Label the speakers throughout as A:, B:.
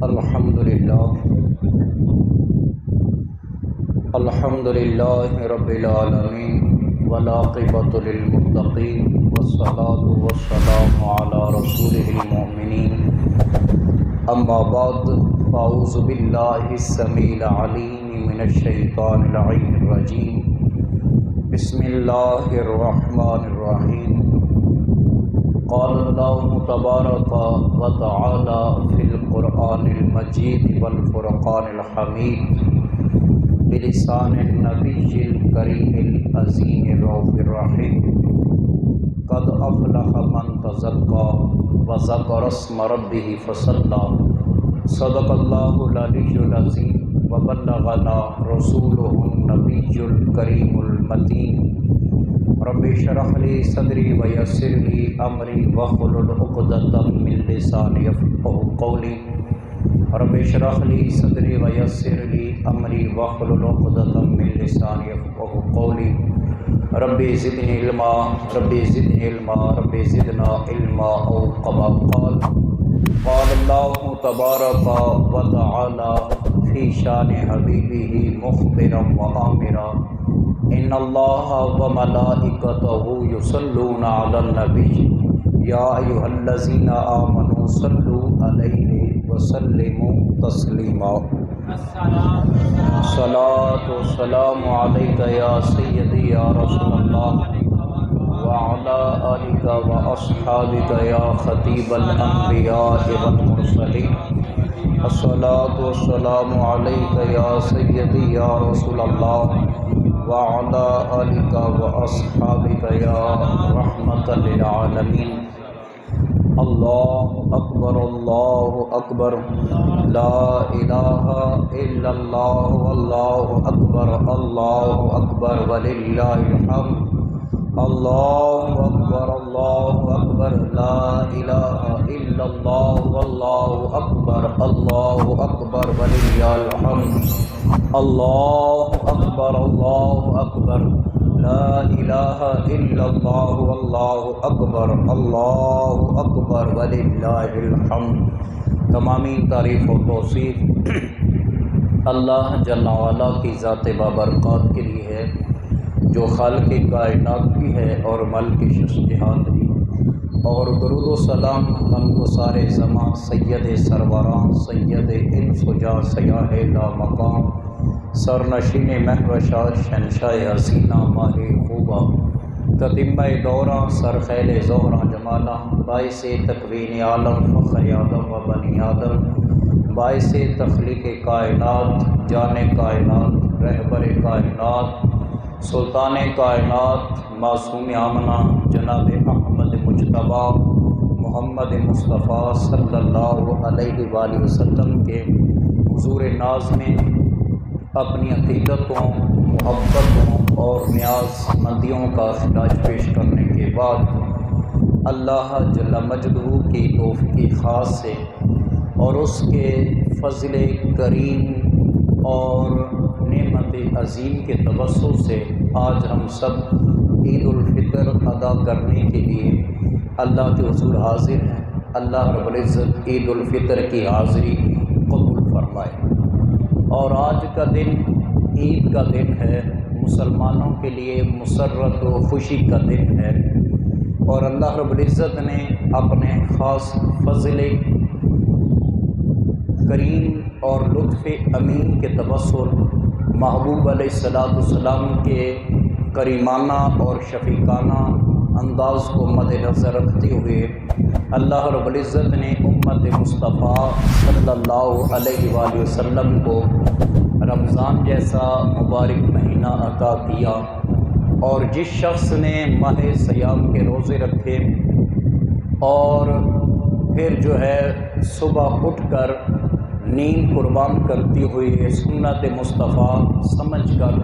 A: الحمدللہ رب العالمین والعاقبۃ للمتقین والصلاة والسلام علی رسولہ المؤمنین اما بعد فاعوذ باللہ السمیع العلیم من الشیطان اللعین الرجیم بسم اللہ الرحمن الرحیم قال اللہ تبارک و تعالی فی القرآن المجید والفرقان الحمید بلسان النبی الکریم العظیم الرؤوف الرحیم قد افلح من تزکیٰ وذکر اسم ربہ فصلی صدق اللہ العلی العظیم وبلغنا رسولہ النبی الکریم المتین رب اشرح لی صدری ویسر لی امری واحلل عقدۃ من لسانی یفقهوا قولی رب اشرح لی صدری ویسر لی امری واحلل عقدۃ من لسانی یفقهوا قولی رب زدنی علما رب زدنی علما رب زدنا علما او کما قال اللہ تبارک و تعالی فی شان حبیبہ مخبرا و آمرا ان اللہ و ملائکتہ یصلون علی النبی یا ایھا الذین آمنوا صلوا علیہ وسلموا تسلیما الصلاۃ والسلام علیک یا سیدی یا رسول اللہ وعلی آلک واصحابک یا خطیب الانبیاء والمرسلین الصلاۃ والسلام علیک یا سیدی یا رسول اللہ وعلی آلک واصحابک یا رحمۃ للعالمین اللہ اکبر لا الہ الا اللہ واللہ اکبر وللہ الحمد اللہ اکبر لا الہ الا اللہ واللہ اکبر وللہ الحمد اللہ اکبر لا الہ الا اللہ واللہ اکبر وللہ الحمد۔ تمامی تعریف و توصیف اللہ جل وعلا کی ذات بابرکات کے لیے ہے، جو خالق کائنات بھی ہے اور ملک شخصیات بھی، اور درود و سلام ہم کو سارے زمان سید سروران سید انس و جاں سیاہ لا مقام سرنشین مہوشات شہنشاہ حسینہ ماہ خوبہ تتمہ دوراں سرخیل زہراں جمالہ باعث تکوین عالم فخر آدم و بنی آدم باعث تخلیق کائنات جان کائنات رہبر کائنات سلطان کائنات معصوم آمنہ جناب احمد مجتبیٰ محمد مصطفیٰ صلی اللہ علیہ وآلہ وسلم کے حضور ناز میں اپنی عقیدتوں محبتوں اور نیاز مندیوں کا خراج پیش کرنے کے بعد اللہ جل مجدہ کی توفیق خاص سے اور اس کے فضل کریم اور نعمت عظیم کے توسط سے آج ہم سب عید الفطر ادا کرنے کے لیے اللہ کے حضور حاضر ہیں۔ اللہ رب العزت عید الفطر کی حاضری قبول فرمائے۔ اور آج کا دن عید کا دن ہے، مسلمانوں کے لیے مسرت و خوشی کا دن ہے، اور اللہ رب العزت نے اپنے خاص فضل کریم اور لطف امین کے توسط محبوب علیہ السلام کے کریمانہ اور شفیقانہ انداز کو مد نظر رکھتے ہوئے اللہ رب العزت نے امت مصطفیٰ صلی اللہ علیہ وآلہ وسلم کو رمضان جیسا مبارک مہینہ عطا کیا، اور جس شخص نے ماہ صیام کے روزے رکھے اور پھر جو ہے صبح اٹھ کر نیند قربان کرتی ہوئی سنت مصطفیٰ سمجھ کر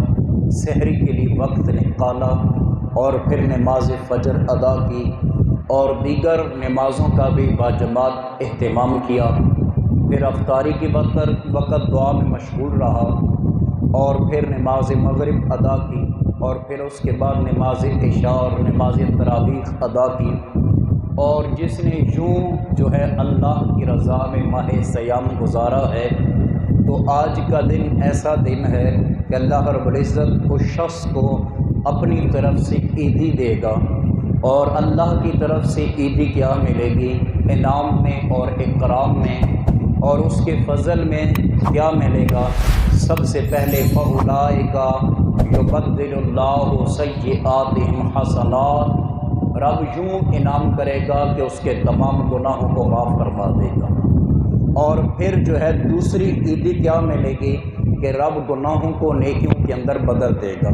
A: سحری کے لیے وقت نکالا اور پھر نماز فجر ادا کی اور دیگر نمازوں کا بھی باجماعت اہتمام کیا، پھر افطاری کے وقت دعا میں مشغول رہا اور پھر نماز مغرب ادا کی اور پھر اس کے بعد نماز عشاء اور نماز تراویح ادا کی، اور جس نے یوں جو ہے اللہ کی رضا میں ماہ سیام گزارا ہے، تو آج کا دن ایسا دن ہے کہ اللہ رب العزت اس شخص کو اپنی طرف سے عیدی دے گا۔ اور اللہ کی طرف سے عیدی کیا ملے گی؟ انعام میں اور اکرام میں، اور اس کے فضل میں کیا ملے گا؟ سب سے پہلے فَأُولَٰئِکَ یُبَدِّلُ اللّٰهُ سَیِّئَاتِہِمْ حَسَنَاتٍ، رب یوں انعام کرے گا کہ اس کے تمام گناہوں کو معاف فرما دے گا۔ اور پھر جو ہے دوسری عیدی کیا ملے گی کہ رب گناہوں کو نیکیوں کے اندر بدل دے گا۔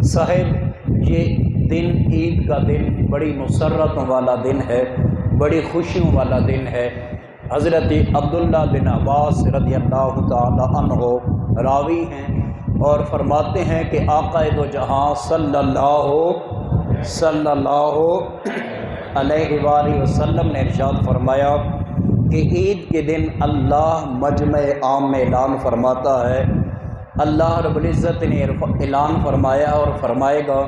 A: صاحب یہ دن، عید کا دن بڑی مسرتوں والا دن ہے، بڑی خوشیوں والا دن ہے۔ حضرت عبداللہ بن عباس رضی اللہ تعالی عنہ راوی ہیں اور فرماتے ہیں کہ آقا دو جہاں صلی اللہ علیہ وآلہ وسلم نے ارشاد فرمایا کہ عید کے دن اللہ مجمع عام میں اعلان فرماتا ہے۔ اللہ رب العزت نے اعلان فرمایا اور فرمائے گا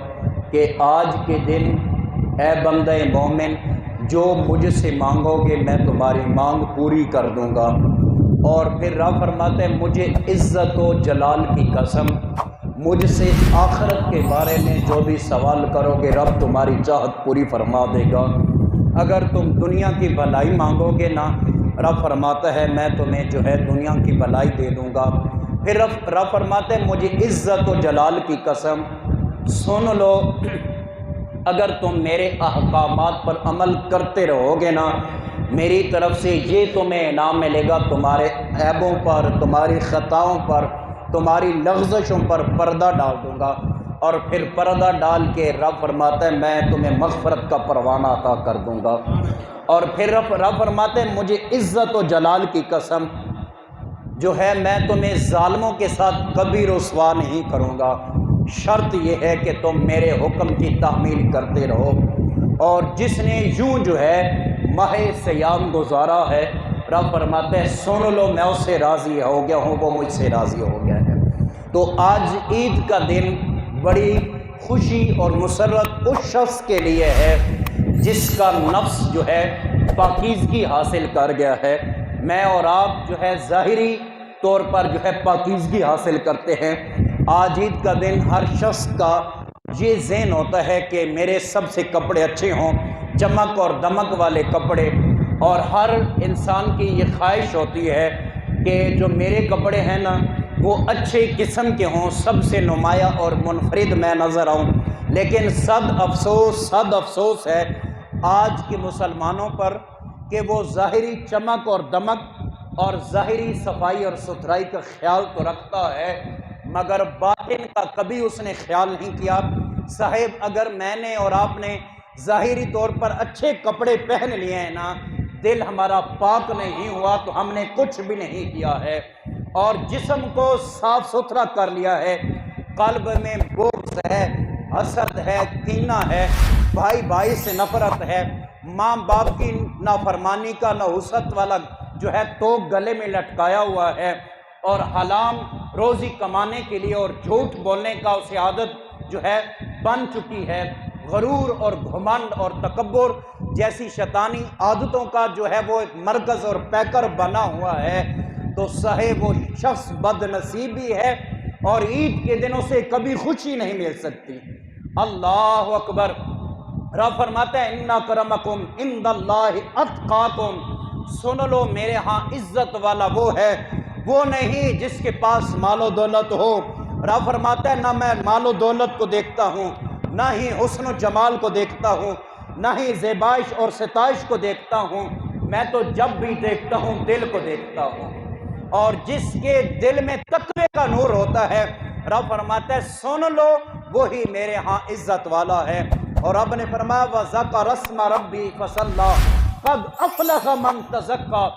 A: کہ آج کے دن اے بندہ مومن، جو مجھ سے مانگو گے میں تمہاری مانگ پوری کر دوں گا۔ اور پھر رب فرماتے ہیں مجھے عزت و جلال کی قسم، مجھ سے آخرت کے بارے میں جو بھی سوال کرو گے رب تمہاری چاہت پوری فرما دے گا۔ اگر تم دنیا کی بھلائی مانگو گے نا، رب فرماتا ہے میں تمہیں جو ہے دنیا کی بھلائی دے دوں گا۔ پھر رب فرماتے ہیں مجھے عزت و جلال کی قسم، سن لو، اگر تم میرے احکامات پر عمل کرتے رہو گے نا، میری طرف سے یہ تمہیں انعام ملے گا، تمہارے عیبوں پر، تمہاری خطاؤں پر، تمہاری لغزشوں پر پردہ ڈال دوں گا۔ اور پھر پردہ ڈال کے رب فرماتا ہے میں تمہیں مغفرت کا پروانہ عطا کر دوں گا۔ اور پھر رب فرماتے ہیں مجھے عزت و جلال کی قسم جو ہے میں تمہیں ظالموں کے ساتھ کبھی رسوا نہیں کروں گا، شرط یہ ہے کہ تم میرے حکم کی تعمیل کرتے رہو۔ اور جس نے یوں جو ہے ماہ سیام گزارا ہے، رب فرماتے ہیں سن لو میں اس سے راضی ہو گیا ہوں، وہ مجھ سے راضی ہو گیا ہے۔ تو آج عید کا دن بڑی خوشی اور مسرت اس شخص کے لیے ہے جس کا نفس جو ہے پاکیزگی حاصل کر گیا ہے۔ میں اور آپ جو ہے ظاہری طور پر جو ہے پاکیزگی حاصل کرتے ہیں۔ آج عید کا دن ہر شخص کا یہ ذہن ہوتا ہے کہ میرے سب سے کپڑے اچھے ہوں، چمک اور دمک والے کپڑے، اور ہر انسان کی یہ خواہش ہوتی ہے کہ جو میرے کپڑے ہیں نا وہ اچھے قسم کے ہوں، سب سے نمایاں اور منفرد میں نظر آؤں۔ لیکن صد افسوس ہے آج کے مسلمانوں پر کہ وہ ظاہری چمک اور دمک اور ظاہری صفائی اور ستھرائی کا خیال تو رکھتا ہے مگر باطن کا کبھی اس نے خیال نہیں کیا۔ صاحب اگر میں نے اور آپ نے ظاہری طور پر اچھے کپڑے پہن لیے ہیں نا، دل ہمارا پاک نہیں ہوا تو ہم نے کچھ بھی نہیں کیا ہے۔ اور جسم کو صاف ستھرا کر لیا ہے، قلب میں بغض ہے، حسد ہے، کینہ ہے، بھائی بھائی سے نفرت ہے، ماں باپ کی نافرمانی کا نحوست والا جو ہے تو گلے میں لٹکایا ہوا ہے، اور حرام روزی کمانے کے لیے اور جھوٹ بولنے کا اسے عادت جو ہے بن چکی ہے، غرور اور گھمنڈ اور تکبر جیسی شیطانی عادتوں کا جو ہے وہ ایک مرکز اور پیکر بنا ہوا ہے، تو صاحب وہ شخص بد نصیبی ہے اور عید کے دنوں سے کبھی خوشی نہیں مل سکتی۔ اللہ اکبر۔ رب فرماتا ہے اِنَّ أَكْرَمَكُمْ عِندَ اللَّهِ أَتْقَاكُمْ، سن لو میرے ہاں عزت والا وہ ہے، وہ نہیں جس کے پاس مال و دولت ہو۔ رب فرماتا ہے نہ میں مال و دولت کو دیکھتا ہوں، نہ ہی حسن و جمال کو دیکھتا ہوں، نہ ہی زیبائش اور ستائش کو دیکھتا ہوں، میں تو جب بھی دیکھتا ہوں دل کو دیکھتا ہوں۔ اور جس کے دل میں تقوی کا نور ہوتا ہے، رب فرماتا ہے سن لو وہی میرے ہاں عزت والا ہے۔ اور رب نے فرمایا وَذَكَرَ اسْمَ رَبِّهِ فَصَلَّىٰ قَدْ أَفْلَحَ مَن تَزَكَّىٰ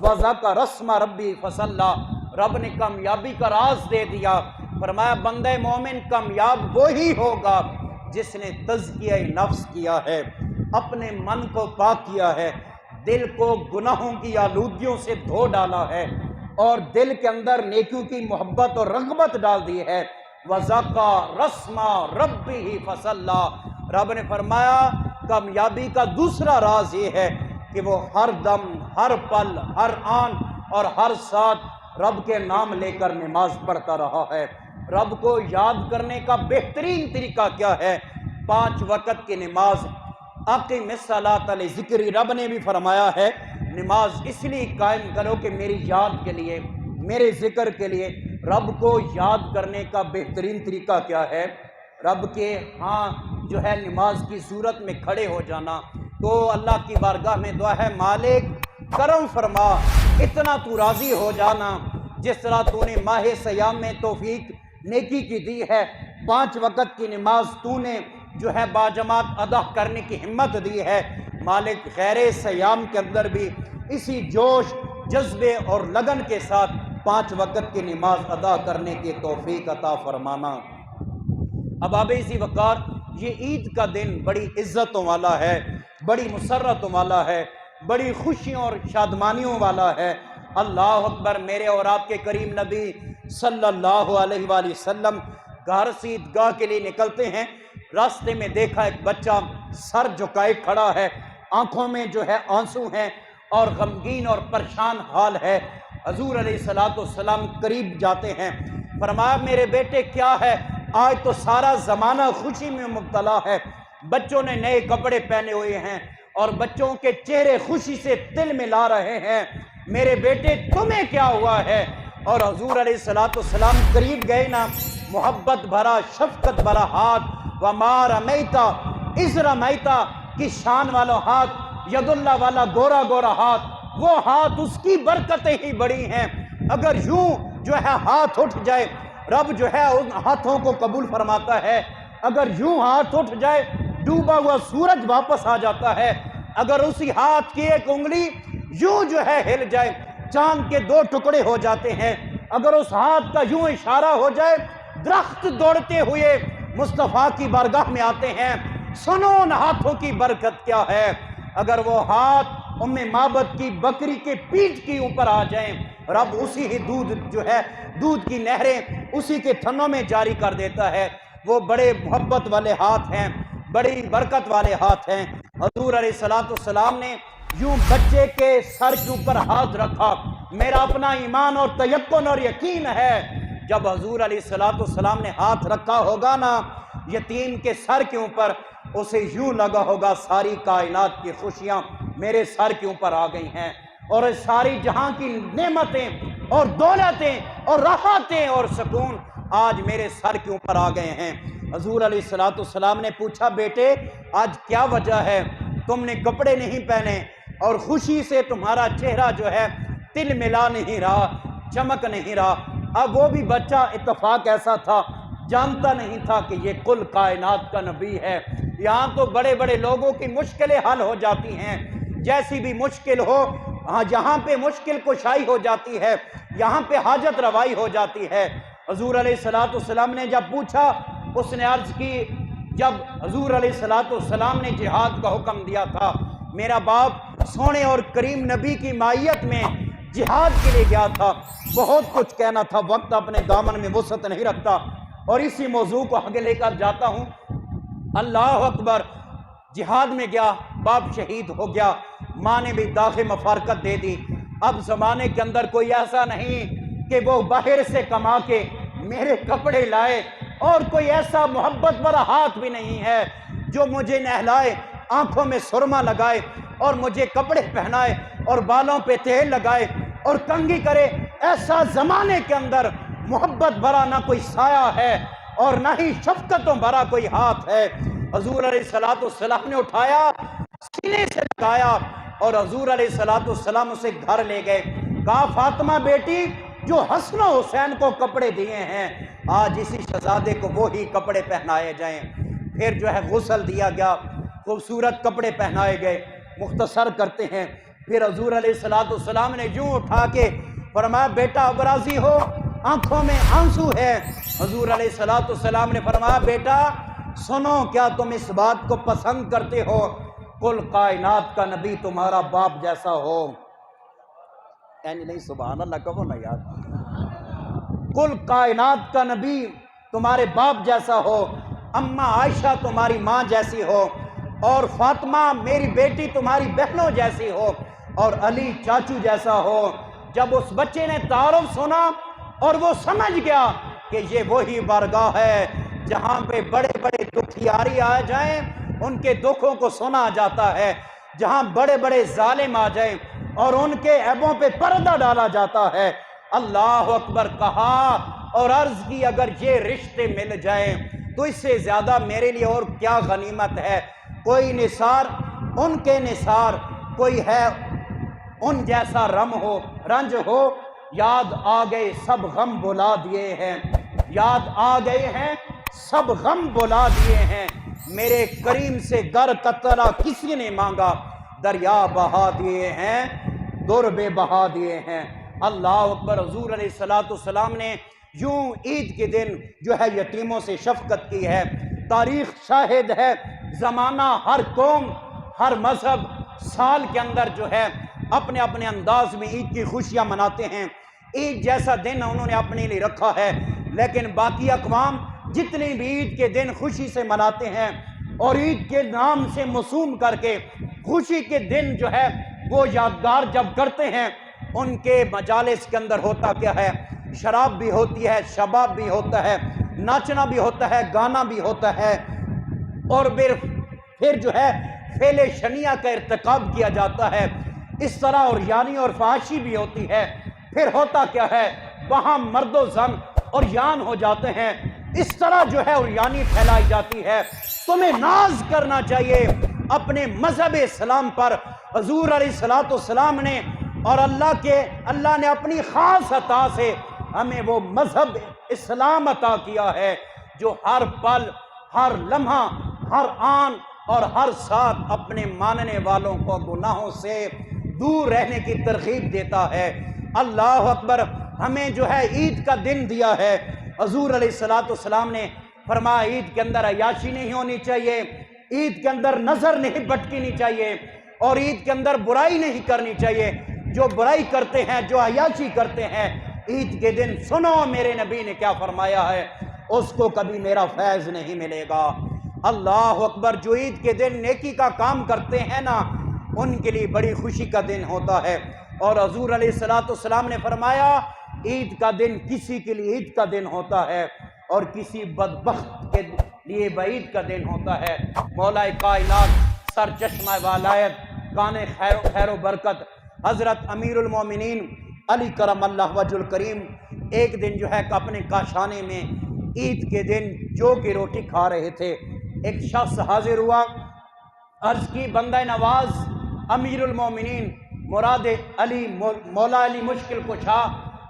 A: وَذَكَرَ اسْمَ رَبِّهِ فَصَلَّىٰ۔ رب نے کامیابی کا راز دے دیا، فرمایا بندہ مومن کامیاب وہی ہوگا جس نے تزکیہ نفس کیا ہے، اپنے من کو پاک کیا ہے، دل کو گناہوں کی آلودگیوں سے دھو ڈالا ہے، اور دل کے اندر نیکیوں کی محبت اور رغبت ڈال دی ہے۔ وَذَكَرَ اسْمَ رَبِّهِ فَصَلَّىٰ۔ رب نے فرمایا کامیابی کا دوسرا راز یہ ہے کہ وہ ہر دم، ہر پل، ہر آن اور ہر ساتھ رب کے نام لے کر نماز پڑھتا رہا ہے۔ رب کو یاد کرنے کا بہترین طریقہ کیا ہے؟ 5 وقت کی نماز۔ اقیم الصلاۃ لذکری، رب نے بھی فرمایا ہے نماز اس لیے قائم کرو کہ میری یاد کے لیے، میرے ذکر کے لیے۔ رب کو یاد کرنے کا بہترین طریقہ کیا ہے؟ رب کے ہاں جو ہے نماز کی صورت میں کھڑے ہو جانا۔ تو اللہ کی بارگاہ میں دعا ہے، مالک کرم فرما، اتنا تو راضی ہو جانا جس طرح تو نے ماہ سیام میں توفیق نیکی کی دی ہے، 5 وقت کی نماز تو نے جو ہے باجماعت ادا کرنے کی ہمت دی ہے، مالک غیر سیام کے اندر بھی اسی جوش، جذبے اور لگن کے ساتھ 5 وقت کی نماز ادا کرنے کی توفیق عطا فرمانا۔ احباب اسی وقار، یہ عید کا دن بڑی عزتوں والا ہے، بڑی مسرتوں والا ہے، بڑی خوشیوں اور شادمانیوں والا ہے۔ اللہ اکبر۔ میرے اور آپ کے کریم نبی صلی اللہ علیہ وآلہ وسلم گھر سے عیدگاہ کے لیے نکلتے ہیں، راستے میں دیکھا ایک بچہ سر جھکائے کھڑا ہے، آنکھوں میں جو ہے آنسو ہیں اور غمگین اور پریشان حال ہے۔ حضور علیہ السلام قریب جاتے ہیں، فرمایا میرے بیٹے کیا ہے؟ آج تو سارا زمانہ خوشی میں مبتلا ہے، بچوں نے نئے کپڑے پہنے ہوئے ہیں اور بچوں کے چہرے خوشی سے تل ملا رہے ہیں، میرے بیٹے تمہیں کیا ہوا ہے؟ اور حضور علیہ السلام قریب گئے نا، محبت بھرا، شفقت بھرا ہاتھ، وَمَا رَمَيْتَ إِذْ رَمَيْتَ کی شان والا ہاتھ، ید اللہ والا گورا گورا ہاتھ، وہ ہاتھ اس کی برکتیں ہی بڑی ہیں۔ اگر یوں جو ہے ہاتھ اٹھ جائے، رب جو ہے ان ہاتھوں کو قبول فرماتا ہے۔ اگر یوں ہاتھ اٹھ جائے، ڈوبا ہوا سورج واپس آ جاتا ہے۔ اگر اسی ہاتھ کی ایک انگلی یوں جو ہے ہل جائے، چاند کے 2 ٹکڑے ہو جاتے ہیں۔ اگر اس ہاتھ کا یوں اشارہ ہو جائے، درخت دوڑتے ہوئے مصطفیٰ کی بارگاہ میں آتے ہیں۔ سنو ان ہاتھوں کی برکت کیا ہے۔ اگر وہ ہاتھ معبد کی بکری کے پیٹھ کے اوپر آ جائیں، رب اسی ہی دودھ کی نہریں اسی کے تھنوں میں جاری کر دیتا ہے۔ وہ بڑے محبت والے ہاتھ ہیں، بڑی برکت والے ہاتھ ہیں۔ حضور علیہ السلام نے یوں بچے کے سر کے اوپر ہاتھ رکھا۔ میرا اپنا ایمان اور تیقن اور یقین ہے، جب حضور علیہ السلام نے ہاتھ رکھا ہوگا نا یتیم کے سر کے اوپر، اسے یوں لگا ہوگا ساری کائنات کی خوشیاں میرے سر کے اوپر آ گئی ہیں، اور ساری جہاں کی نعمتیں اور دولتیں اور راحتیں اور سکون آج میرے سر کے اوپر آ گئے ہیں۔ حضور علیہ السلام نے پوچھا، بیٹے آج کیا وجہ ہے؟ تم نے کپڑے نہیں پہنے اور خوشی سے تمہارا چہرہ جو ہے تل ملا نہیں رہا، چمک نہیں رہا۔ اب وہ بھی بچہ، اتفاق ایسا تھا، جانتا نہیں تھا کہ یہ کل کائنات کا نبی ہے۔ یہاں تو بڑے بڑے لوگوں کی مشکلیں حل ہو جاتی ہیں، جیسی بھی مشکل ہو، جہاں پہ مشکل کشائی ہو جاتی ہے، یہاں پہ حاجت روائی ہو جاتی ہے۔ حضور علیہ السلام نے جب پوچھا، اس نے عرض کی، جب حضور علیہ السلام نے جہاد کا حکم دیا تھا، میرا باپ سونے اور کریم نبی کی معیت میں جہاد کے لیے گیا تھا، بہت کچھ کہنا تھا، وقت اپنے دامن میں وسعت نہیں رکھتا، اور اسی موضوع کو آگے لے کر جاتا ہوں۔ اللہ اکبر، جہاد میں گیا، باپ شہید ہو گیا، ماں نے بھی داغ مفارقت دے دی۔ اب زمانے کے اندر کوئی ایسا نہیں کہ وہ باہر سے کما کے میرے کپڑے لائے، اور کوئی ایسا محبت بھرا ہاتھ بھی نہیں ہے جو مجھے نہلائے، آنکھوں میں سرما لگائے اور مجھے کپڑے پہنائے اور بالوں پہ تیل لگائے اور کنگھی کرے۔ ایسا زمانے کے اندر محبت بھرا نہ کوئی سایہ ہے اور نہ ہی شفقتوں بھرا کوئی ہاتھ ہے۔ حضور علیہ السلام نے اٹھایا، سینے سے لگایا، اور حضور علیہ السلام اسے گھر لے گئے۔ کہا، فاطمہ بیٹی، جو حسن و حسین کو کپڑے دیے ہیں، آج اسی شہزادے کو وہی کپڑے پہنائے جائیں۔ پھر جو ہے غسل دیا گیا، خوبصورت کپڑے پہنائے گئے۔ مختصر کرتے ہیں، پھر حضور علیہ السلام نے یوں اٹھا کے فرمایا، بیٹا اب راضی ہو؟ آنکھوں میں آنسو ہے۔ حضور علیہ السلام نے فرمایا، بیٹا سنو، کیا تم اس بات کو پسند کرتے ہو کل کائنات کا نبی تمہارا باپ جیسا ہو؟ یعنی نہیں، سبحان اللہ کہو نا یار، کل کائنات کا نبی تمہارے باپ جیسا ہو، اماں عائشہ تمہاری ماں جیسی ہو،
B: اور فاطمہ میری بیٹی تمہاری بہنوں جیسی ہو اور علی چاچو جیسا ہو۔ جب اس بچے نے تعارف سنا اور وہ سمجھ گیا کہ یہ وہی بارگاہ ہے جہاں پہ بڑے بڑے دکھیاری آ جائیں ان کے دکھوں کو سنا جاتا ہے، جہاں بڑے بڑے ظالم آ جائیں اور ان کے عیبوں پہ پردہ ڈالا جاتا ہے، اللہ اکبر کہا اور عرض کی اگر یہ رشتے مل جائیں تو اس سے زیادہ میرے لیے اور کیا غنیمت ہے۔ کوئی نثار ان کے نثار، کوئی ہے ان جیسا رنج ہو، یاد آ گئے سب غم بلا دیے ہیں، یاد آ گئے ہیں سب غم بلا دیے ہیں، میرے کریم سے گر قطرہ کسی نے مانگا، دریا بہا دیے ہیں، در بے بہا دیے ہیں۔ اللہ اکبر۔ حضور علیہ السلام نے یوں عید کے دن جو ہے یتیموں سے شفقت کی ہے۔ تاریخ شاہد ہے، زمانہ ہر قوم ہر مذہب سال کے اندر جو ہے اپنے اپنے انداز میں عید کی خوشیاں مناتے ہیں۔ عید جیسا دن انہوں نے اپنے لیے رکھا ہے، لیکن باقی اقوام جتنے بھی عید کے دن خوشی سے مناتے ہیں اور عید کے نام سے موسوم کر کے خوشی کے دن جو ہے وہ یادگار جب کرتے ہیں، ان کے مجالس کے اندر ہوتا کیا ہے؟ شراب بھی ہوتی ہے، شباب بھی ہوتا ہے، ناچنا بھی ہوتا ہے، گانا بھی ہوتا ہے، اور پھر جو ہے فعل شنیعہ کا ارتکاب کیا جاتا ہے، اس طرح اور یانی اور فحاشی بھی ہوتی ہے۔ پھر ہوتا کیا ہے؟ وہاں مرد و زن اور یان ہو جاتے ہیں، اس طرح جو ہے اور یانی پھیلائی جاتی ہے۔ تمہیں ناز کرنا چاہیے اپنے مذہب اسلام پر۔ حضور علیہ السلام نے اور اللہ نے اپنی خاص عطا سے ہمیں وہ مذہب اسلام عطا کیا ہے جو ہر پل، ہر لمحہ، ہر آن اور ہر ساتھ اپنے ماننے والوں کو گناہوں سے دور رہنے کی ترغیب دیتا ہے۔ اللہ اکبر۔ ہمیں جو ہے عید کا دن دیا ہے۔ حضور علیہ السلام نے فرمایا عید کے اندر عیاشی نہیں ہونی چاہیے، عید کے اندر نظر نہیں بھٹکنی چاہیے، اور عید کے اندر برائی نہیں کرنی چاہیے۔ جو برائی کرتے ہیں، جو عیاشی کرتے ہیں، عید کے دن سنو میرے نبی نے کیا فرمایا ہے، اس کو کبھی میرا فیض نہیں ملے گا۔ اللہ اکبر۔ جو عید کے دن نیکی کا کام کرتے ہیں نا، ان کے لیے بڑی خوشی کا دن ہوتا ہے۔ اور حضور علیہ السلام نے فرمایا عید کا دن کسی کے لیے عید کا دن ہوتا ہے اور کسی بدبخت کے لیے بعید کا دن ہوتا ہے۔ مولا کائنات، سر چشمہ ولایت، کان خیر و برکت، حضرت امیر المومنین علی کرم اللہ وجہ الکریم ایک دن جو ہے اپنے کاشانے میں عید کے دن جو کی روٹی کھا رہے تھے۔ ایک شخص حاضر ہوا، عرض کی بندہ نواز امیر المومنین مراد علی مولا علی مشکل کشا،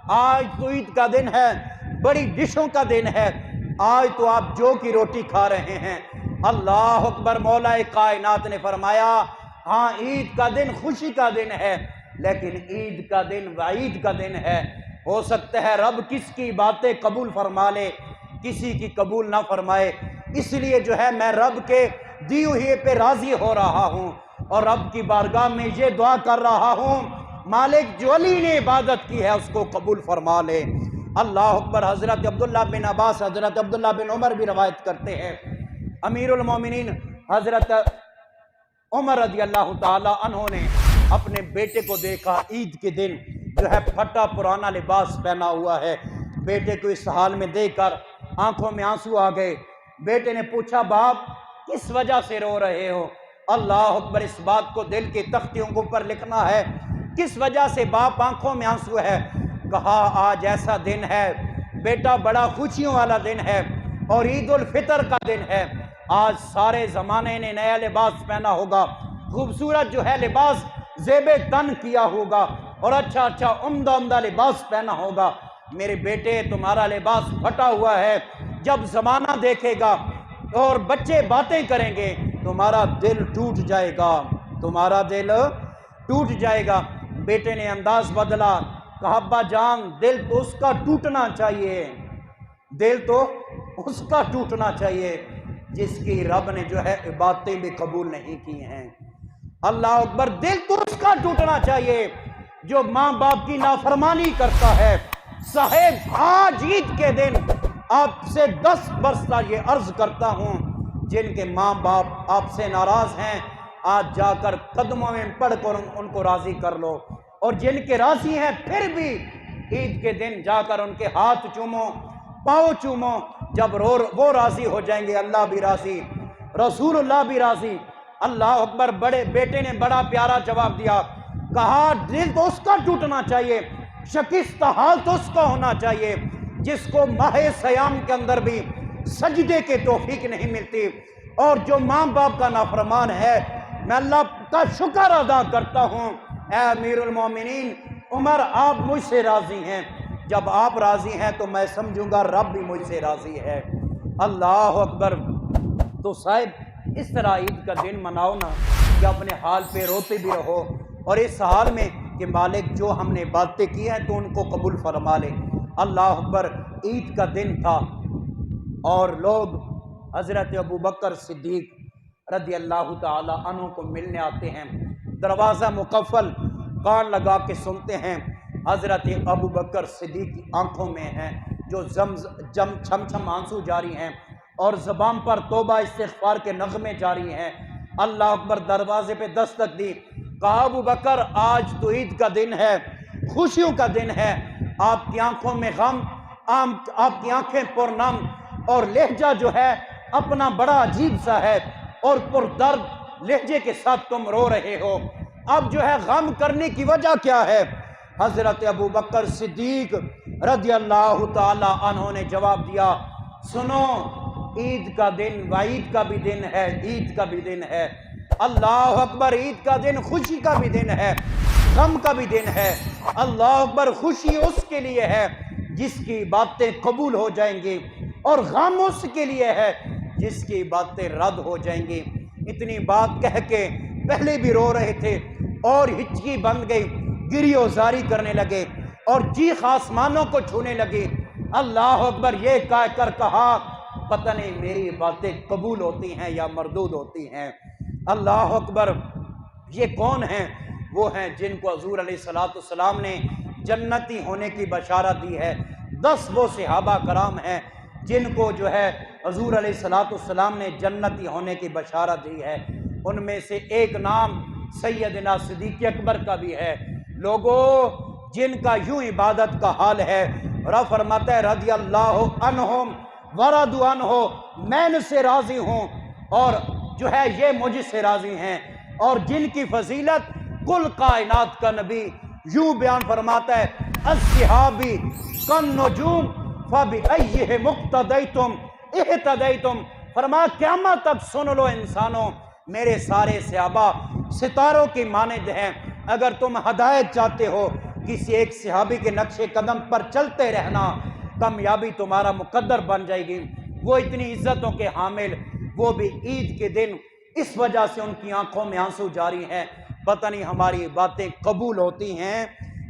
B: آج تو عید کا دن ہے، بڑی ڈشوں کا دن ہے، آج تو آپ جو کی روٹی کھا رہے ہیں۔ اللہ اکبر۔ مولا کائنات نے فرمایا ہاں عید کا دن خوشی کا دن ہے، لیکن عید کا دن وعید کا دن ہے۔ ہو سکتا ہے رب کس کی باتیں قبول فرما لے، کسی کی قبول نہ فرمائے، اس لیے جو ہے میں رب کے دی ہوئے پہ راضی ہو رہا ہوں اور رب کی بارگاہ میں یہ دعا کر رہا ہوں مالک جو علی نے عبادت کی ہے اس کو قبول فرما لے۔ اللہ اکبر۔ حضرت عبداللہ بن عباس، حضرت عبداللہ بن عمر بھی روایت کرتے ہیں، امیر المومنین حضرت عمر رضی اللہ تعالی عنہ نے اپنے بیٹے کو دیکھا عید کے دن جو ہے پھٹا پرانا لباس پہنا ہوا ہے۔ بیٹے کو اس حال میں دیکھ کر آنکھوں میں آنسو آ گئے۔ بیٹے نے پوچھا باپ کس وجہ سے رو رہے ہو؟ اللہ اکبر۔ اس بات کو دل کی تختیوں کے اوپر لکھنا ہے، کس وجہ سے باپ آنکھوں میں آنسو ہے؟ کہا آج ایسا دن ہے بیٹا، بڑا خوشیوں والا دن ہے اور عید الفطر کا دن ہے۔ آج سارے زمانے نے نیا لباس پہنا ہوگا، خوبصورت جو ہے لباس زیب تن کیا ہوگا اور اچھا عمدہ لباس پہنا ہوگا۔ میرے بیٹے تمہارا لباس پھٹا ہوا ہے، جب زمانہ دیکھے گا اور بچے باتیں کریں گے تمہارا دل ٹوٹ جائے گا، تمہارا دل ٹوٹ جائے گا۔ بیٹے نے انداز بدلا، کہا ابا جان دل تو اس کا ٹوٹنا چاہیے، دل تو اس کا ٹوٹنا چاہیے جس کی رب نے جو ہے عبادتیں بھی قبول نہیں کی ہیں۔ اللہ اکبر۔ دل تو اس کا ٹوٹنا چاہیے جو ماں باپ کی نافرمانی کرتا ہے۔ صاحب آج عید کے دن آپ سے 10 برس یہ عرض کرتا ہوں، جن کے ماں باپ آپ سے ناراض ہیں آج جا کر قدموں میں پڑھ کر ان کو راضی کر لو، اور جن کے راضی ہیں پھر بھی عید کے دن جا کر ان کے ہاتھ چومو، پاؤں چومو، جب وہ راضی ہو جائیں گے اللہ بھی راضی، رسول اللہ بھی راضی۔ اللہ اکبر۔ بڑے بیٹے نے بڑا پیارا جواب دیا، کہا دل تو اس کا ٹوٹنا چاہیے، شکستہ حال تو اس کا ہونا چاہیے جس کو ماہ سیام کے اندر بھی سجدے کے توفیق نہیں ملتی، اور جو ماں باپ کا نافرمان ہے۔ میں اللہ کا شکر ادا کرتا ہوں، اے امیر المومنین عمر، آپ مجھ سے راضی ہیں، جب آپ راضی ہیں تو میں سمجھوں گا رب بھی مجھ سے راضی ہے۔ اللہ اکبر۔ تو صاحب اس طرح عید کا دن مناؤ نا کہ اپنے حال پہ روتے بھی رہو، اور اس حال میں کہ مالک جو ہم نے باتیں کی ہیں تو ان کو قبول فرما لے۔ اللہ اکبر۔ عید کا دن تھا اور لوگ حضرت ابوبکر صدیق رضی اللہ تعالی عنہ کو ملنے آتے ہیں، دروازہ مقفل، کان لگا کے سنتے ہیں۔ حضرت ابوبکر صدیق کی آنکھوں میں ہیں جو چھم چھم آنسو جاری ہیں، اور زبان پر توبہ استغفار کے نغمے جاری ہیں۔ اللہ اکبر۔ دروازے پہ دستک دی، کہا ابوبکر آج تو عید کا دن ہے، خوشیوں کا دن ہے، آپ کی آنکھوں میں غم، آپ کی آنکھیں پرنم، اور لہجہ جو ہے اپنا بڑا عجیب سا ہے، اور پر درد لہجے کے ساتھ تم رو رہے ہو، اب جو ہے غم کرنے کی وجہ کیا ہے؟ حضرت ابوبکر صدیق رضی اللہ تعالی عنہ نے جواب دیا، سنو، عید کا دن وعید کا بھی دن ہے، عید کا بھی دن ہے۔ اللہ اکبر۔ عید کا دن خوشی کا بھی دن ہے، غم کا بھی دن ہے۔ اللہ اکبر۔ خوشی اس کے لیے ہے جس کی باتیں قبول ہو جائیں گی، اور غم اس کے لیے ہے جس کی باتیں رد ہو جائیں گی۔ اتنی بات کہہ کے پہلے بھی رو رہے تھے، اور ہچکی بن گئی، گری و زاری کرنے لگے، اور چیخ آسمانوں کو چھونے لگی۔ اللہ اکبر۔ یہ کہہ کر کہا، پتہ نہیں میری باتیں قبول ہوتی ہیں یا مردود ہوتی ہیں۔ اللہ اکبر۔ یہ کون ہیں؟ وہ ہیں جن کو حضور علیہ السلام نے جنتی ہونے کی بشارت دی ہے۔ 10 وہ صحابہ کرام ہیں جن کو جو ہے حضور علیہ السلام نے جنتی ہونے کی بشارت دی ہے۔ ان میں سے ایک نام سیدنا صدیق اکبر کا بھی ہے۔ لوگوں، جن کا یوں عبادت کا حال ہے، رب فرماتا ہے رضی اللہ عنہم ورضوا عنہ، میں ان سے راضی ہوں اور جو ہے یہ مجھ سے راضی ہیں۔ اور جن کی فضیلت کل کائنات کا نبی یوں بیان فرماتا ہے، الصحابی کالنجوم فبأیہم اقتدیتم اہتدیتم۔ فرمایا قیامت تک سن لو انسانوں، میرے سارے صحابہ ستاروں کی مانند ہیں، اگر تم ہدایت چاہتے ہو کسی ایک صحابی کے نقش قدم پر چلتے رہنا، کامیابی تمہارا مقدر بن جائے گی۔ وہ اتنی عزتوں کے حامل، وہ بھی عید کے دن اس وجہ سے ان کی آنکھوں میں آنسو جاری ہیں، پتہ نہیں ہماری باتیں قبول ہوتی ہیں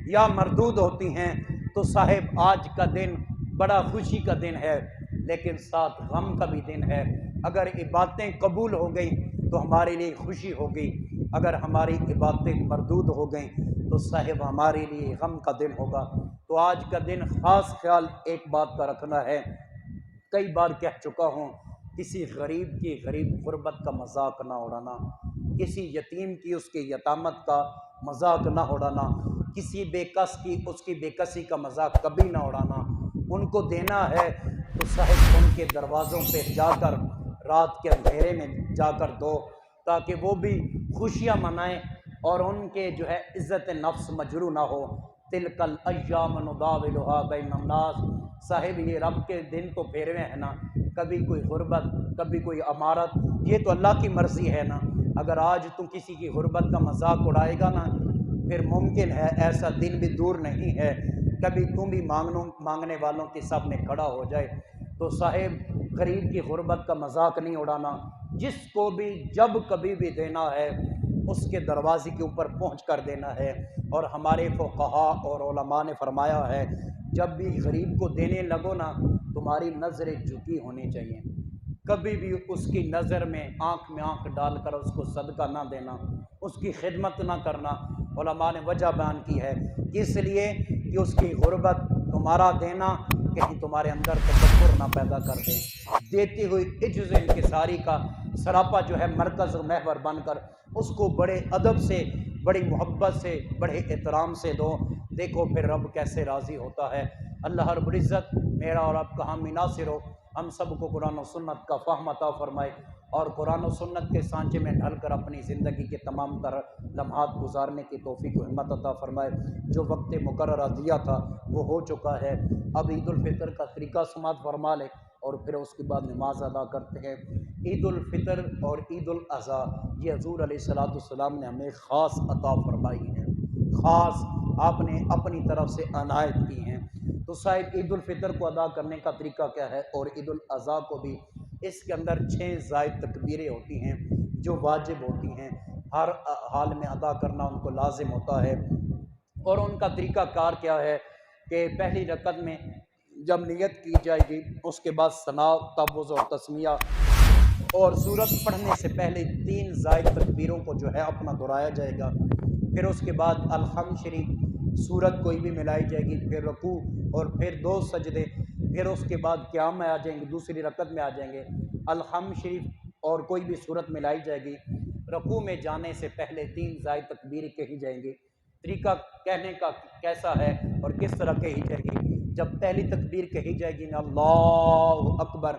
B: یا مردود ہوتی ہیں۔ تو صاحب آج کا دن بڑا خوشی کا دن ہے، لیکن ساتھ غم کا بھی دن ہے۔ اگر یہ باتیں قبول ہو گئیں تو ہمارے لیے خوشی ہو گئی، اگر ہماری عبادتیں مردود ہو گئیں تو صاحب ہمارے لیے غم کا دن ہوگا۔ تو آج کا دن خاص خیال ایک بات کا رکھنا ہے، کئی بار کہہ چکا ہوں، کسی غریب کی غریب غربت کا مذاق نہ اڑانا، کسی یتیم کی اس کی یتامت کا مذاق نہ اڑانا، کسی بے کس کی اس کی بے کسی کا مذاق کبھی نہ اڑانا۔ ان کو دینا ہے تو صاحب ان کے دروازوں پہ جا کر رات کے اندھیرے میں جا کر دو، تاکہ وہ بھی خوشیاں منائیں اور ان کے جو ہے عزت نفس مجروح نہ ہو۔ تلک الایام نداولها بین الناس۔ صاحب یہ رب کے دن تو پھیروے ہیں نا، کبھی کوئی غربت، کبھی کوئی امارت، یہ تو اللہ کی مرضی ہے نا۔ اگر آج تو کسی کی غربت کا مذاق اڑائے گا نا، پھر ممکن ہے ایسا دن بھی دور نہیں ہے کبھی تم بھی مانگنے والوں کے سامنے کھڑا ہو جائے۔ تو صاحب غریب کی غربت کا مذاق نہیں اڑانا، جس کو بھی جب کبھی بھی دینا ہے اس کے دروازے کے اوپر پہنچ کر دینا ہے۔ اور ہمارے فقہاء اور علماء نے فرمایا ہے، جب بھی غریب کو دینے لگو نا، تمہاری نظریں جھکی ہونی چاہیے، کبھی بھی اس کی نظر میں آنکھ ڈال کر اس کو صدقہ نہ دینا، اس کی خدمت نہ کرنا۔ علماء نے وجہ بیان کی ہے، اس لیے کہ اس کی غربت تمہارا دینا کہیں تمہارے اندر تکبر نہ پیدا کر دے۔ دیتی ہوئی عجز انکساری کا سراپا جو ہے مرکز و محور بن کر اس کو بڑے ادب سے، بڑی محبت سے، بڑے احترام سے دو، دیکھو پھر رب کیسے راضی ہوتا ہے۔ اللہ رب العزت میرا اور آپ کا حامی ناصر ہو، ہم سب کو قرآن و سنت کا فہم عطا فرمائے اور قرآن و سنت کے سانچے میں ڈھل کر اپنی زندگی کے تمام تر لمحات گزارنے کی توفیق و ہمت عطا فرمائے۔ جو وقت مقررہ دیا تھا وہ ہو چکا ہے، اب عید الفطر کا طریقہ سماعت فرما لے اور پھر اس کے بعد نماز ادا کرتے ہیں۔ عید الفطر اور عید الاضحیٰ یہ حضور علیہ السلام نے ہمیں خاص عطا فرمائی ہیں، خاص آپ نے اپنی طرف سے عنایت کی ہیں۔ تو صاحب عید الفطر کو ادا کرنے کا طریقہ کیا ہے، اور عید الاضحیٰ کو بھی، اس کے اندر 6 زائد تکبیریں ہوتی ہیں جو واجب ہوتی ہیں، ہر حال میں ادا کرنا ان کو لازم ہوتا ہے۔ اور ان کا طریقہ کار کیا ہے کہ پہلی رکعت میں جب نیت کی جائے گی، اس کے بعد ثنا، تبوز اور تسمیہ، اور سورت پڑھنے سے پہلے 3 زائد تکبیروں کو جو ہے اپنا دہرایا جائے گا۔ پھر اس کے بعد الحمد شریف سورت کوئی بھی ملائی جائے گی، پھر رکوع اور پھر 2 سجدے، پھر اس کے بعد قیام میں آ جائیں گے، دوسری رکعت میں آ جائیں گے، الحمد شریف اور کوئی بھی سورت ملائی جائے گی۔ رکوع میں جانے سے پہلے 3 زائد تکبیر کہی جائیں گی۔ طریقہ کہنے کا کیسا ہے اور کس طرح کہی جائے گی؟ جب پہلی تکبیر کہی جائے گی نا، اللہ اکبر،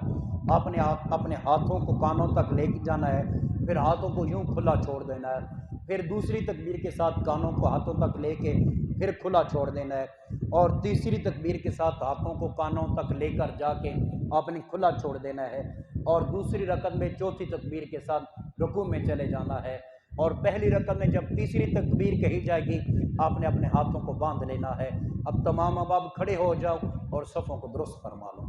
B: آپ نے اپنے ہاتھوں کو کانوں تک لے کے جانا ہے، پھر ہاتھوں کو یوں کھلا چھوڑ دینا ہے، پھر دوسری تکبیر کے ساتھ کانوں کو ہاتھوں تک لے کے پھر کھلا چھوڑ دینا ہے، اور تیسری تکبیر کے ساتھ ہاتھوں کو کانوں تک لے کر جا کے آپ نے کھلا چھوڑ دینا ہے، اور دوسری رکعت میں چوتھی تکبیر کے ساتھ رکوع میں چلے جانا ہے، اور پہلی رکعت میں جب تیسری تکبیر کہی جائے گی آپ نے اپنے ہاتھوں کو باندھ لینا ہے۔ اب تمام اب کھڑے ہو جاؤ اور صفوں کو درست فرما لو۔